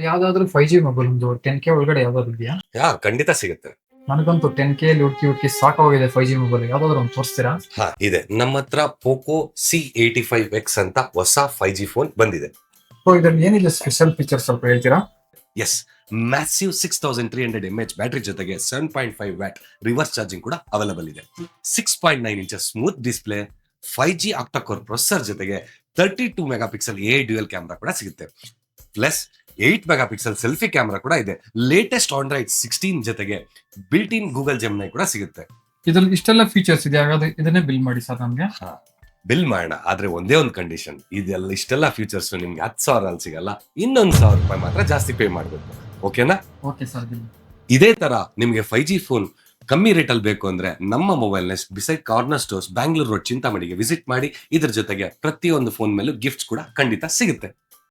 ಯಾವ್ದಾದ್ರು 5G mobile ಒಂದು 10K ಒಳಗಡೆ ಯಾವ್ದಾದ್ರು ಇದೆಯಾ? ಖಂಡಿತ ಸಿಗುತ್ತೆ. ನನಗಂತೂ 10K ಅಲ್ಲಿ ಹುಡ್ಕಿ ಹುಡ್ಕಿ ಸಾಕಾಗಿದೆ 5G ಮೊಬೈಲ್. ಯಾವ್ದಾದ್ರು ಒಂದು ತೋರಿಸ್ತೀರಾ? ಇದೆ. ನಮ್ಮ ಹತ್ರ ಪೋಕೋ C85X ಅಂತ ಹೊಸ 5G ಫೋನ್ ಬಂದಿದೆ. ಇದ್ರಲ್ಲಿ ಏನಿದೆ ಸ್ಪೆಷಲ್ ಫೀಚರ್ ಸ್ವಲ್ಪ ಹೇಳ್ತೀರಾ? ಎಸ್, ಮ್ಯಾಸಿವ್ 6300 mAh ಬ್ಯಾಟರಿ ಜೊತೆಗೆ 7.5 ವ್ಯಾಟ್ ರಿವರ್ಸ್ ಚಾರ್ಜಿಂಗ್ ಕೂಡ ಅವೈಲಬಲ್ ಇದೆ. 6.9 inches smooth display, 5G octa-core processor ಜೊತೆಗೆ 32 mega pixel A dual camera ಕೂಡ ಸಿಗುತ್ತೆ. Plus 8 mega pixel selfie camera ಕೂಡ ಇದೆ. ಲೇಟೆಸ್ಟ್ ಆಂಡ್ರಾಯ್ಡ್ 16 ಜೊತೆಗೆ ಬಿಲ್ಟ್ ಇನ್ ಗೂಗಲ್ ಜೆಮಿನೈ ಕೂಡ ಸಿಗುತ್ತೆ. ಇದ್ರಲ್ಲಿ ಇಷ್ಟೆಲ್ಲ ಫೀಚರ್ಸ್ ಇದೆ, ಹಾಗಾದ್ರೆ ಇದನ್ನೇ ಬಿಲ್ ಮಾಡಿ ಸರ್ ನಮ್ಗೆ. ಬಿಲ್ ಮಾಡೋಣ, ಆದ್ರೆ ಒಂದೇ ಒಂದು ಕಂಡೀಷನ್. ಇದೆಲ್ಲ ಇಷ್ಟೆಲ್ಲ ಫೀಚರ್ಸ್ ನಿಮ್ಗೆ 10,000 ಅಲ್ಲಿ ಸಿಗಲ್ಲ, ಇನ್ನೊಂದು 1,000 ರೂಪಾಯಿ ಮಾತ್ರ ಜಾಸ್ತಿ ಪೇ ಮಾಡ್ಬೇಕು. ಓಕೆನಾ? Okay sir. ಇದೇ ತರ ನಿಮ್ಗೆ 5G ಫೋನ್ ಕಮ್ಮಿ ರೇಟ್ ಅಲ್ಲಿ ಬೇಕು ಅಂದ್ರೆ ನಮ್ಮ mobile next beside corner stores Bangalore road ಚಿಂತಾಮಣಿಗೆ ವಿಸಿಟ್ ಮಾಡಿ. ಇದ್ರ ಜೊತೆಗೆ ಪ್ರತಿಯೊಂದು ಫೋನ್ ಮೇಲೂ ಗಿಫ್ಟ್ಸ್ ಕೂಡ ಖಂಡಿತ ಸಿಗುತ್ತೆ.